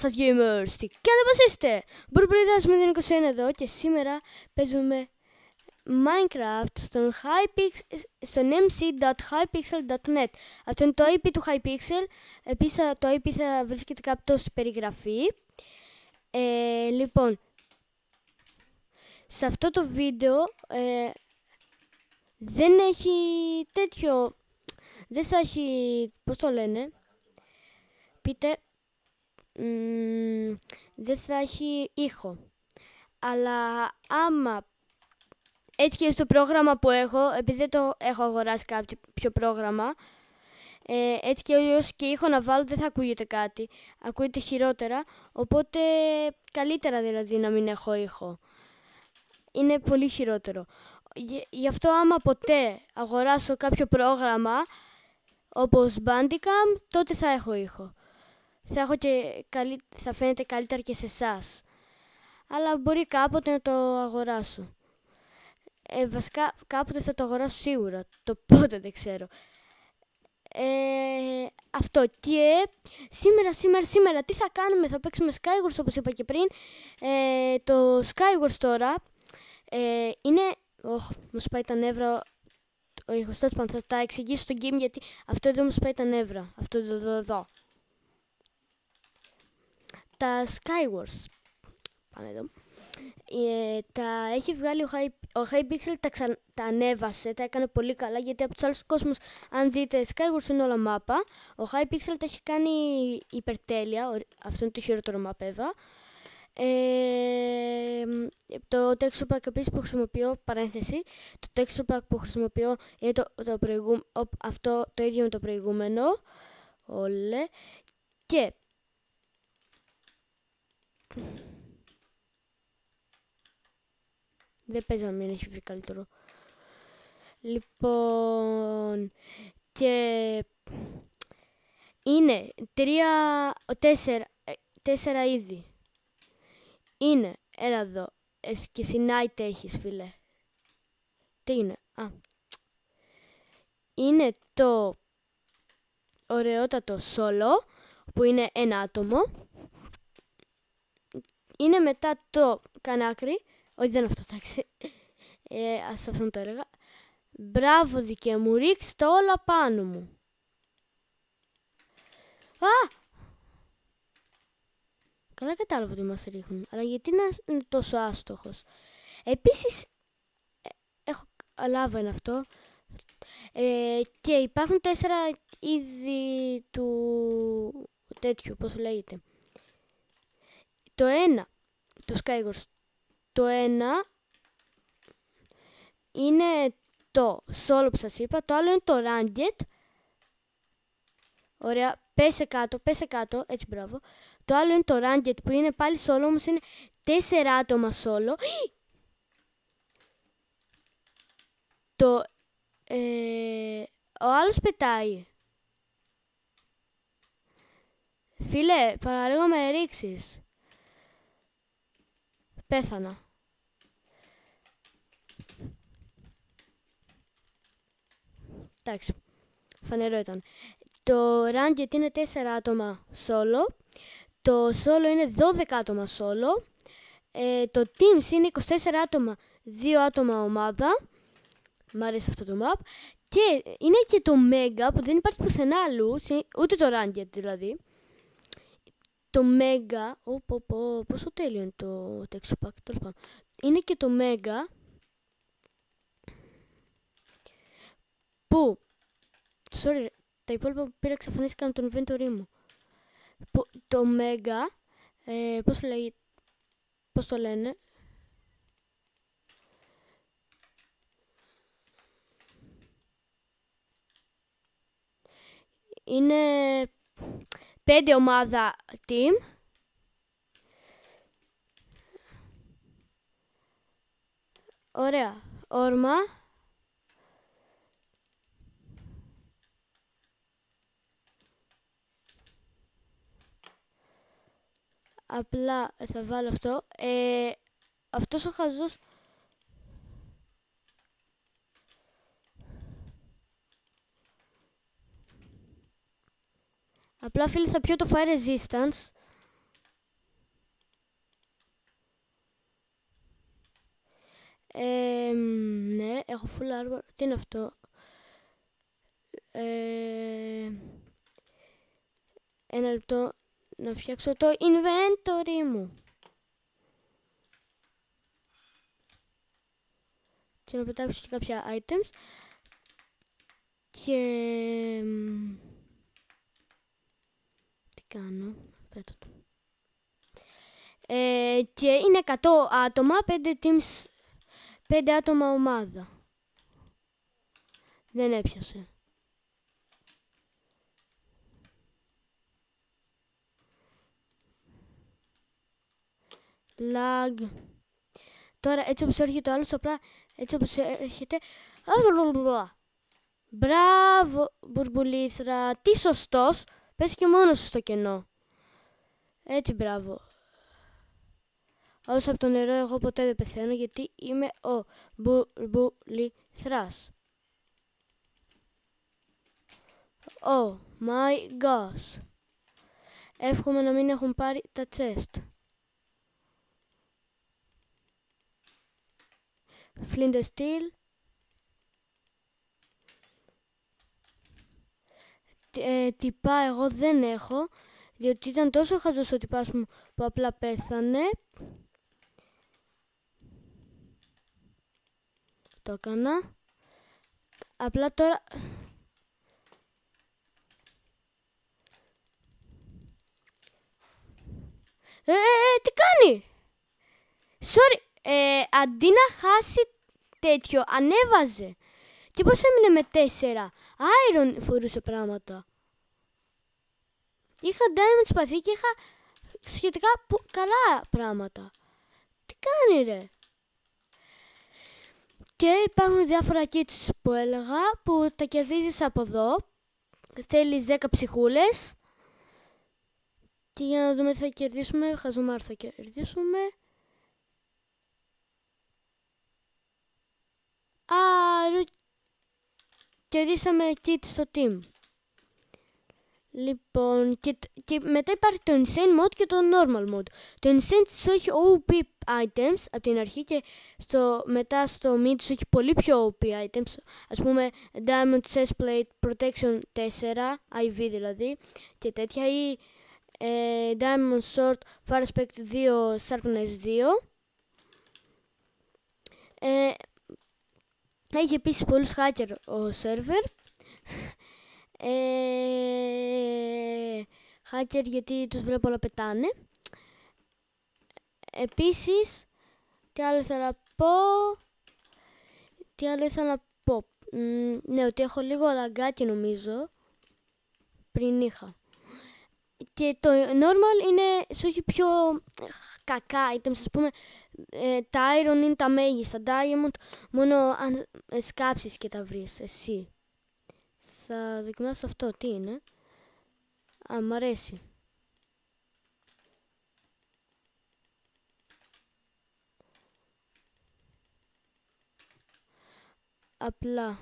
σας gamers, τι κάνετε, πώς είστε? Μπορείτε με την 21 εδώ και σήμερα παίζουμε Minecraft στον mc.hypixel.net. Αυτό είναι το IP του Hypixel, επίσης το IP θα βρίσκεται κάπου στην περιγραφή. Λοιπόν, σε αυτό το βίντεο δεν έχει τέτοιο, δεν θα έχει, πώς το λένε, πείτε, δεν θα έχει ήχο. Αλλά άμα έτσι και στο πρόγραμμα που έχω, επειδή δεν το έχω αγοράσει κάποιο πρόγραμμα, έτσι και ως και ήχο να βάλω δεν θα ακούγεται κάτι, ακούγεται χειρότερα, οπότε καλύτερα δηλαδή να μην έχω ήχο. Είναι πολύ χειρότερο. Γι' αυτό άμα ποτέ αγοράσω κάποιο πρόγραμμα όπως Bandicam, τότε θα έχω ήχο. Θα φαίνεται καλύτερα και σε εσάς. Αλλά μπορεί κάποτε να το αγοράσω. Βασικά κάποτε θα το αγοράσω σίγουρα. Το πότε δεν ξέρω. Αυτό. Και σήμερα τι θα κάνουμε? Θα παίξουμε Skywars όπως είπα και πριν. Το Skywars τώρα είναι... μου σπάει τα νεύρα ο ήχος. Θα τα εξηγήσω στο game γιατί αυτό εδώ μου σπάει τα νεύρα. Αυτό εδώ. Τα Skywars. Πάμε εδώ. Τα έχει βγάλει ο Hypixel, τα ανέβασε, τα έκανε πολύ καλά γιατί από τους άλλους κόσμους, αν δείτε, Skywars είναι όλα μάπα. Ο Hypixel τα έχει κάνει υπερτέλεια, αυτό είναι το χειρότερο map ever. Το texture pack επίσης που χρησιμοποιώ, παρένθεση, το texture pack που χρησιμοποιώ είναι το ίδιο με το προηγούμενο. Όλε. Και δεν παίζει να μην έχει βρει καλύτερο. Λοιπόν, και είναι 4 είδη. Είναι, έλα εδώ, και Night έχεις φίλε. Τι είναι? Είναι το ωραιότατο solo, που είναι ένα άτομο. Είναι μετά το κανάκρι. Όχι, δεν είναι αυτό, εντάξει. Ας αυτόν το έλεγα. Μπράβο δικαί μου, ρίξτε όλα πάνω μου. Καλά κατάλαβα ότι μας ρίχνουν, αλλά γιατί να είναι τόσο άστοχος? Επίσης, έχω λάβα είναι αυτό. Και υπάρχουν 4 είδη του τέτοιου, πώς λέγεται. Το ένα, το Skywars, το ένα είναι το solo που σας είπα, το άλλο είναι το ranked. Ωραία, πέσε κάτω, έτσι μπράβο. Το άλλο είναι το ranked που είναι πάλι solo, όμως είναι 4 άτομα solo. Ο άλλος πετάει. Φίλε, παραλίγο με ρίξεις. Πέθανα. Εντάξει, φανερό ήταν. Το ranked είναι 4 άτομα solo. Το solo είναι 12 άτομα solo. Το teams είναι 24 άτομα, 2 άτομα ομάδα. Μ' αρέσει αυτό το map. Και είναι και το mega που δεν υπάρχει πουθενά αλλού, ούτε το ranked δηλαδή. Το mega, πόσο τέλειο είναι το texture pack, τέλος πάντων. Είναι και το mega που, sorry, τα υπόλοιπα που πήρα εξαφανίστηκαν από τον inventory μου. Το mega, πώς το λένε, είναι 5 ομάδα team. Ωραία, όρμα. Απλά θα βάλω αυτό. Αυτός ο χαζός... Απλά φίλοι θα πιω το fire resistance. Ναι, έχω full armor. Τι είναι αυτό? Ένα λεπτό να φτιάξω το inventory μου. Και να πετάξω και κάποια items. Και... τι κάνω? Πέτω το. Και είναι 100 άτομα, 5 teams, 5 άτομα ομάδα. Δεν έπιασε. Lag. Τώρα έτσι όπως έρχεται ο άλλος, απλά έτσι όπως έρχεται... Μπράβο, Μπουρμπουλήθρα. Τι σωστός. Πες και μόνος σου στο κενό. Έτσι, μπράβο. Όσο από το νερό εγώ ποτέ δεν πεθαίνω, γιατί είμαι ο Μπουρμπουλήθρας. Oh my gosh. Εύχομαι να μην έχουν πάρει τα chest. Flint and steel. Τυπά εγώ δεν έχω, διότι ήταν τόσο χαζός ο τυπάς μου που απλά πέθανε. Το έκανα. Απλά τώρα... τι κάνει? Sorry, αντί να χάσει τέτοιο, ανέβαζε. Και πώς έμεινε με 4. Iron φορούσε πράγματα. Είχα diamond σπαθί και είχα σχετικά καλά πράγματα. Τι κάνει ρε? Και υπάρχουν διάφορα kits που έλεγα που τα κερδίζεις από εδώ. Θέλεις 10 ψυχούλες. Και για να δούμε τι θα κερδίσουμε. Χαζομάρ θα κερδίσουμε. Κερδίσαμε kit στο team. Λοιπόν, και μετά υπάρχει το Insane Mode και το Normal Mode. Το Insane σου έχει OP items από την αρχή και μετά στο Mid σου έχει πολύ πιο OP items. Ας πούμε Diamond Chestplate Protection 4, IV δηλαδή, και τέτοια, ή Diamond Sword Fire Spect 2 Sharpness 2. Έχει επίσης πολλούς hacker ο server. Hacker γιατί τους βλέπω όλα πετάνε. Επίσης, τι άλλο ήθελα να πω. Ναι, ότι έχω λίγο λαγκάκι νομίζω. Πριν είχα. Και το normal είναι, σου έχει πιο κακά items, ας πούμε. Τα iron είναι τα μέγιστα. Diamond μόνο αν σκάψεις και τα βρεις εσύ. Θα δοκιμάσω αυτό. Τι είναι? Μ' αρέσει. Απλά.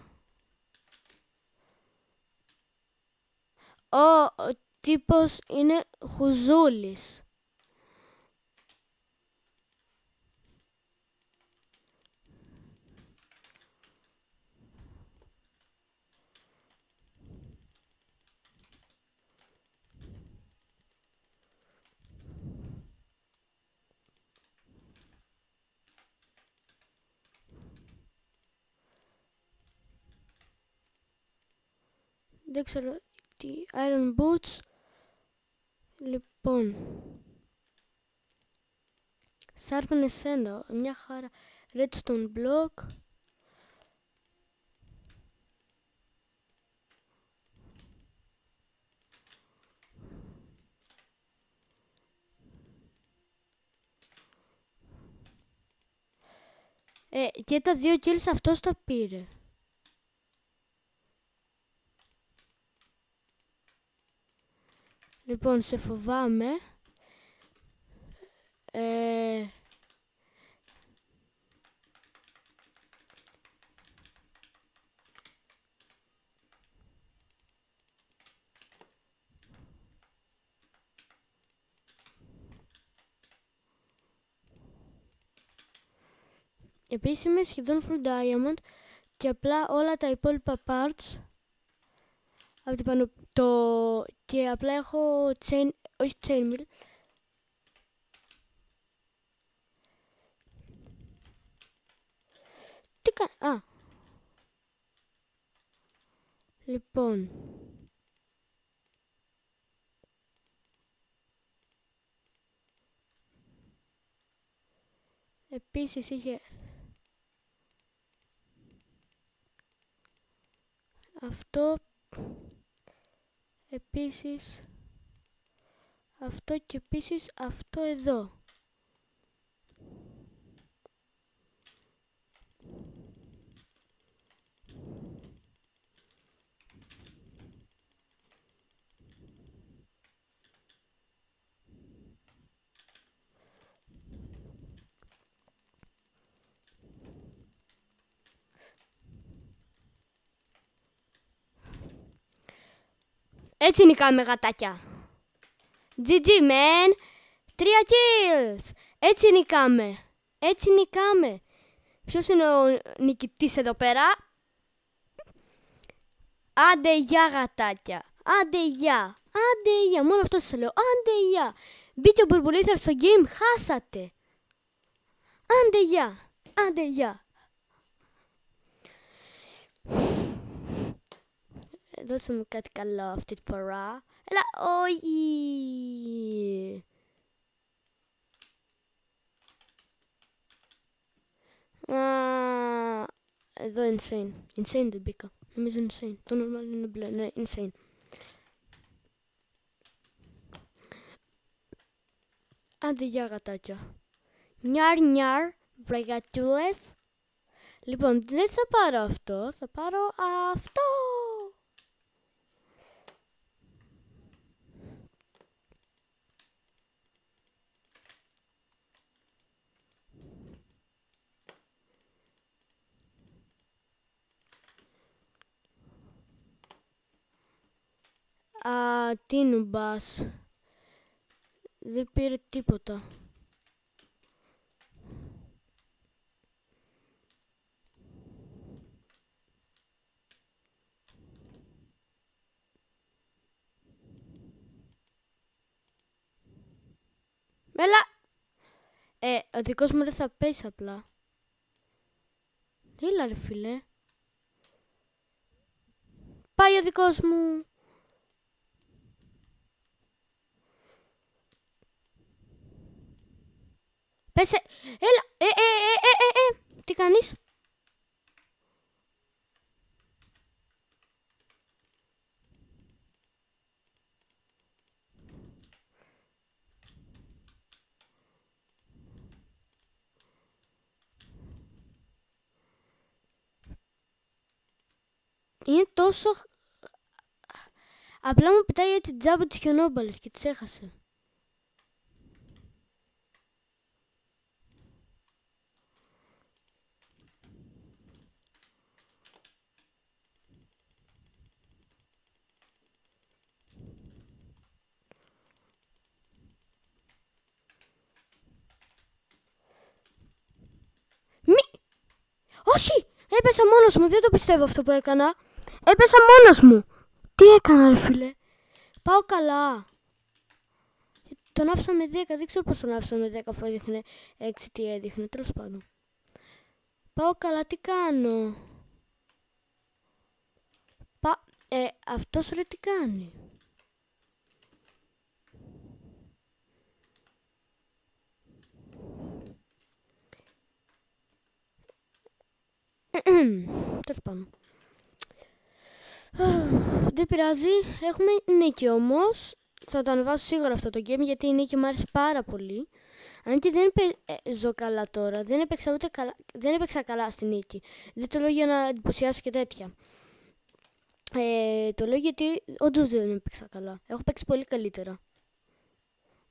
Ο τύπος είναι χουζούλης. Δεν ξέρω τι. Iron Boots. Λοιπόν. Sharpen εσένα. Μια χαρά. Redstone Block. Και τα 2 kills αυτός τα πήρε. Λοιπόν, σε φοβάμαι. Επίσης είμαι σχεδόν full diamond και απλά όλα τα υπόλοιπα parts από την πάνω και απλά έχω όχι chain mill. Τι κάνω, λοιπόν. Επίσης είχε αυτό, επίσης αυτό και επίσης αυτό εδώ. Έτσι νικάμε γατάκια. GG man. 3 kills. Έτσι νικάμε. Έτσι νικάμε. Ποιος είναι ο νικητής εδώ πέρα? Άντε γεια γατάκια. Άντε γεια. Άντε γεια. Μόνο αυτό σας λέω. Άντε γεια. Μπήκε ο Μπουρμπουλήθαρ στο game. Χάσατε. Άντε γεια. Άντε γεια. Δώσε μου κάτι καλό αυτή τη φορά. Έλα, όχι. Εδώ insane. Insane δεν μπήκα. Νομίζω insane. Το normal είναι μπλε. Ναι, insane. Άντε γεια γατάκια. Νιάρ νιάρ. Βρεγατούλες. Λοιπόν, δεν θα πάρω αυτό. Θα πάρω αυτό. Τι νουμπάς. Δεν πήρε τίποτα. Έλα! Ο δικός μου δεν θα πέσει απλά. Έλα ρε φίλε. Πάει ο δικός μου. Πέσε. Έλα. Τι κάνεις? Είναι τόσο... Απλά μου πετάει έτσι τζάμπα τις χιονόμπαλες και τις έχασε. Όχι! Έπεσα μόνος μου, δεν το πιστεύω αυτό που έκανα. Έπεσα μόνος μου. Τι έκανα ρε φίλε? Πάω καλά. Τον άφησα με 10, δεν ξέρω πώς τον άφησα με 10 αφού έδειχνε 6 τι έδειχνε, τέλος πάντων. Πάω καλά, τι κάνω? Αυτός ρε τι κάνει? Τέλος πάντων. Δεν πειράζει, έχουμε νίκη όμως. Θα το ανεβάσω σίγουρα αυτό το game γιατί η νίκη μου άρεσε πάρα πολύ. Αν και δεν ζω καλά τώρα, δεν έπαιξα καλά στη νίκη. Δεν το λέω για να εντυπωσιάσω και τέτοια. Το λέω γιατί όντως δεν έπαιξα καλά. Έχω παίξει πολύ καλύτερα.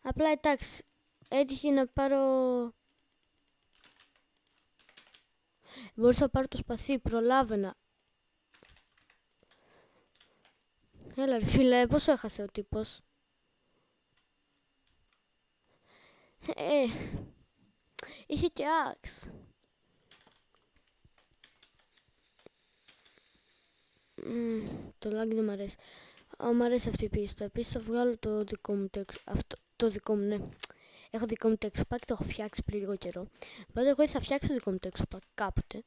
Απλά εντάξει, έτυχε να πάρω... Μπορούσα να πάρω το σπαθί, προλάβαινα. Έλα ρε φίλε, πόσο έχασε ο τύπος? Είχε και άξ. Το lag δεν μ' αρέσει. Μ' αρέσει αυτή η πίστα. Επίσης θα βγάλω το δικό μου το δικό μου, ναι. Έχω δικό μου texture pack, το έχω φτιάξει πριν λίγο καιρό. Οπότε εγώ θα φτιάξω το δικό μου texture pack κάποτε.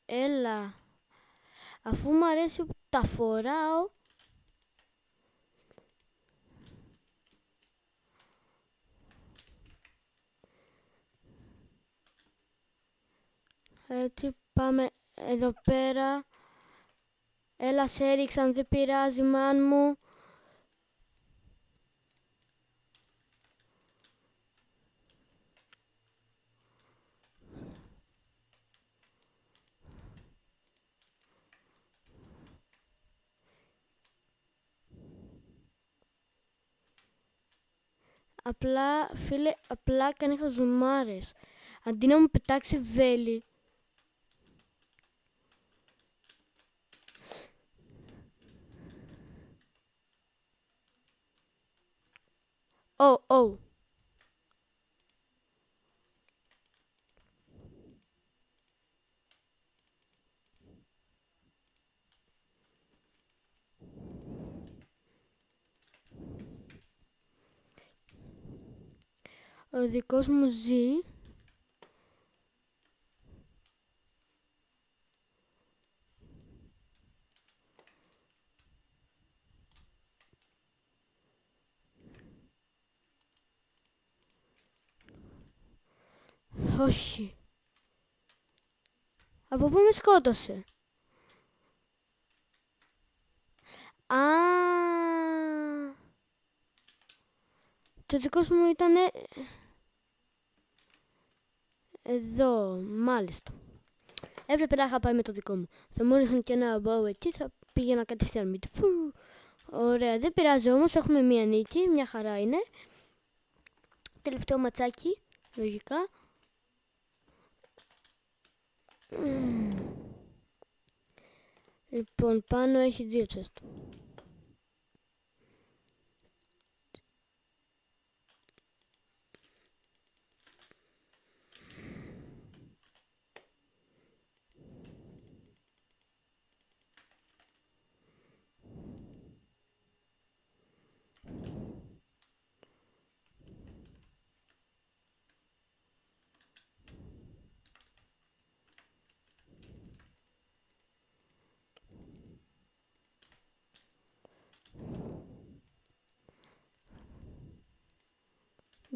Έλα. Αφού μου αρέσει που τα φοράω. Έτσι πάμε εδώ πέρα. Έλα σε έριξα αν δεν πειράζει μάν μου. Απλά, φίλε, απλά κάνει χαζομάρες. Αντί να μου πετάξει βέλη. Oh. Ο δικός μου ζει. Όχι. Από πού με σκότωσε? Α, το δικός μου ήταν εδώ, μάλιστα. Έπρεπε να είχα πάει με το δικό μου. Θα μου ρίχνουν και ένα bow εκεί, θα πήγαινα κατευθείαν με το. Ωραία, δεν πειράζει όμως, έχουμε μία νίκη, μια χαρά είναι. Τελευταίο ματσάκι, λογικά. Λοιπόν, πάνω έχει 2 chest.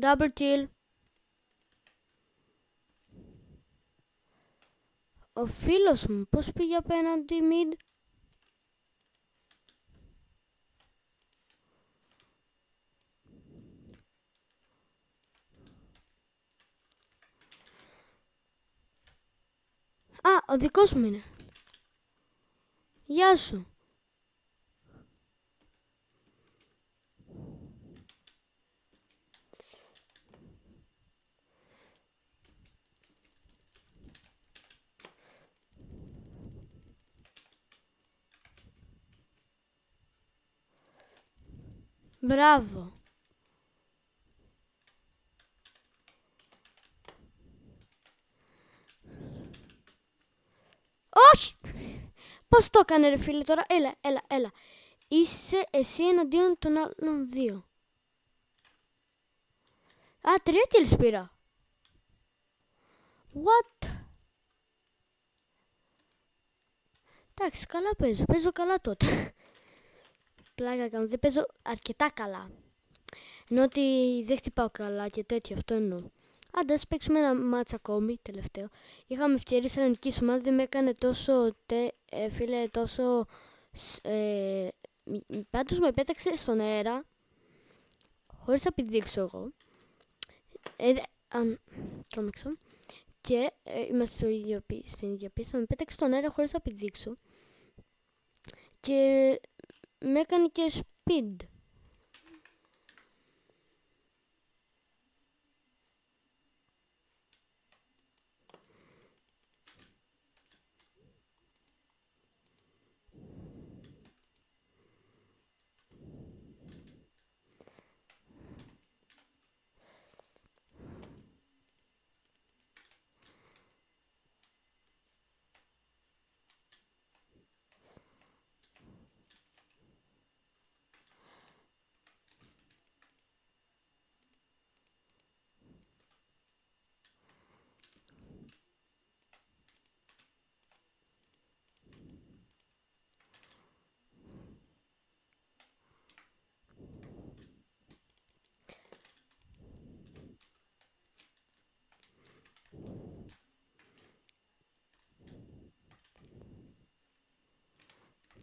Double kill. Ο φίλος μου πώς πήγε απέναντι mid? Α, ο δικός μου είναι. Γεια σου. Μπράβο. Όχι! Πώς το έκανε ρε φίλε τώρα? Έλα. Είσαι εσύ εναντίον των άλλων 2. Α, 3 kills πήρα. What? Εντάξει, καλά παίζω. Παίζω καλά τότε. Πλάκα κάνω. Δεν παίζω αρκετά καλά. Ενώ ότι δεν χτυπάω καλά και τέτοιο, αυτό εννοώ. Άντε, ας παίξουμε ένα μάτς ακόμη, τελευταίο. Είχαμε ευκαιρίες να νικήσουμε, αν δεν με έκανε τόσο, φίλε, τόσο... Πάντως με πέταξε στον αέρα, χωρίς να πηδήξω εγώ. Τρόμαξα. Και είμαστε στην ίδια πίστα, με πέταξε στον αέρα χωρίς να πηδήξω. Και με έκανε και speed.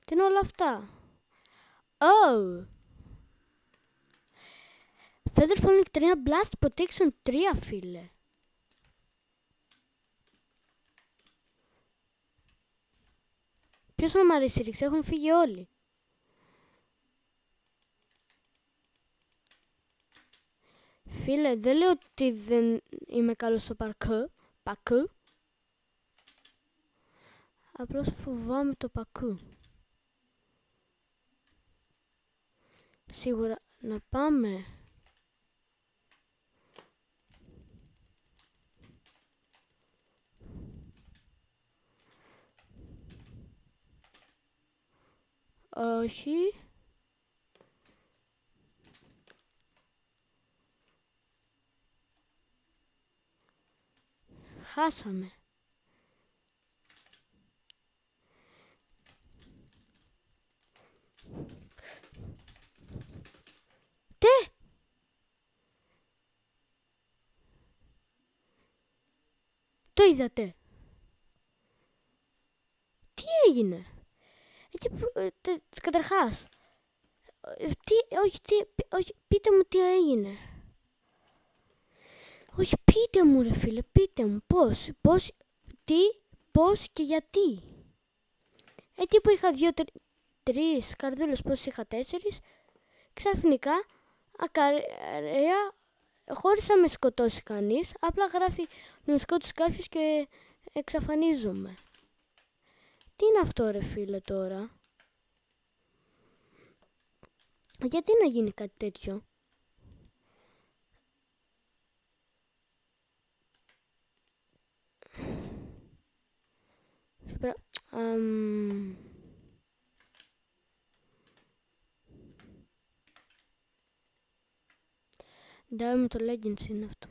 Τι είναι όλα αυτά? Oh! Feather Falling 3 Blast Protection 3, φίλε. Ποιος να μ' αρέσει ρίξει, έχουν φύγει όλοι. Φίλε, δεν λέω ότι δεν είμαι καλός στο πακού. Απλώς φοβάμαι το πακού. Σίγουρα να πάμε. Όχι. Χάσαμε. Τι! Το είδατε? Τι έγινε? Εκεί που, καταρχάς, όχι, πείτε μου τι έγινε. Όχι, πείτε μου ρε φίλε, πείτε μου πώς και γιατί. Εκεί που είχα 2-3 καρδούλες, πώς είχα 4, ξαφνικά, ακαρέα, χωρίς να με σκοτώσει κανείς, απλά γράφει να με σκότωσε κάποιος και εξαφανίζομαι. Τι είναι αυτό ρε φίλε τώρα? Γιατί να γίνει κάτι τέτοιο? Ντάμε το Legends είναι αυτό.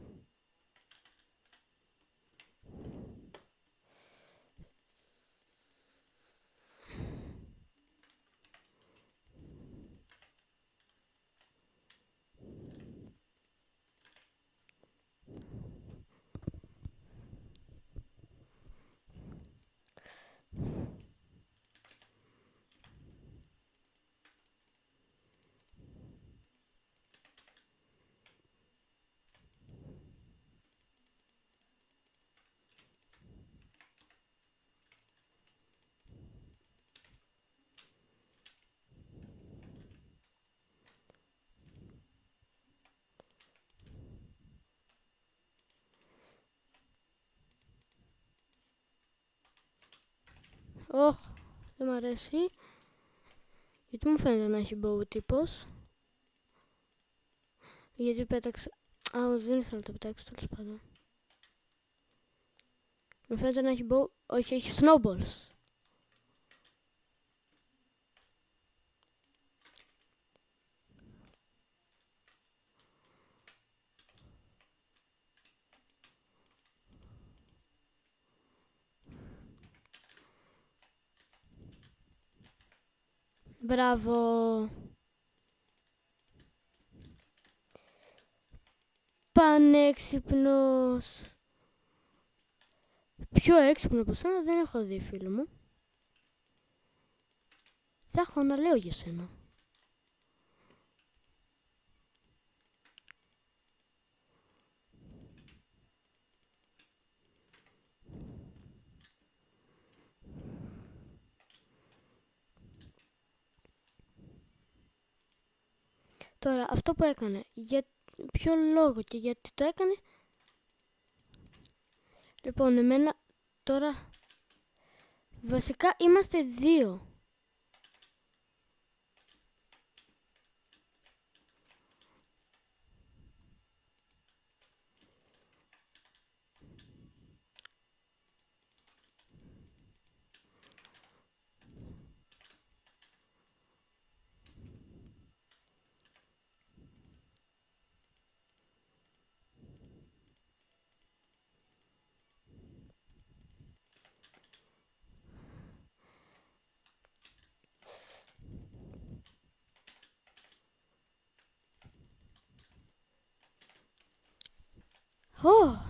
Ωχ, δεν μ' αρέσει. Γιατί μου φαίνεται να έχει bow τύπος. Γιατί πέταξα... δεν ήθελα να το πετάξω, τέλος πάντων. Μου φαίνεται να έχει bow... Όχι, έχει snowballs. Μπράβο. Πανέξυπνος. Πιο έξυπνο από σένα δεν έχω δει, φίλο μου. Θα έχω να λέω για σένα. Τώρα, αυτό που έκανε, για ποιο λόγο και γιατί το έκανε. Λοιπόν, εμένα τώρα, βασικά είμαστε 2. Ω!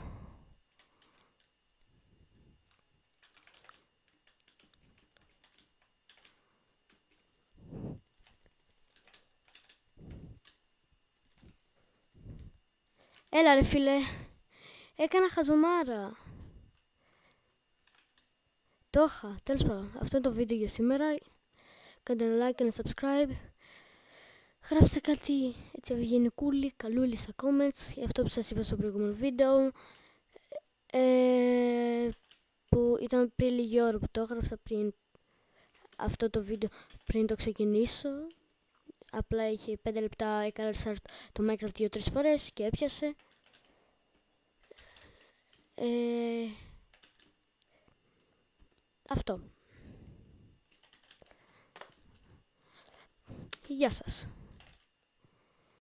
Έλα ρε φίλε. Έκανα χαζομάρα. Το είχα. Τέλος πάντων. Αυτό είναι το βίντεο για σήμερα. Κάντε ένα like και ένα subscribe. Γράψτε κάτι έτσι ευγενικούλη, καλούλη στα comments για αυτό που σας είπα στο προηγούμενο βίντεο. Που ήταν πριν λίγη ώρα που το έγραψα, πριν αυτό το βίντεο, πριν το ξεκινήσω. Απλά είχε 5 λεπτά, έκανα restart το Minecraft 2-3 φορές και έπιασε. Αυτό. Γεια σας.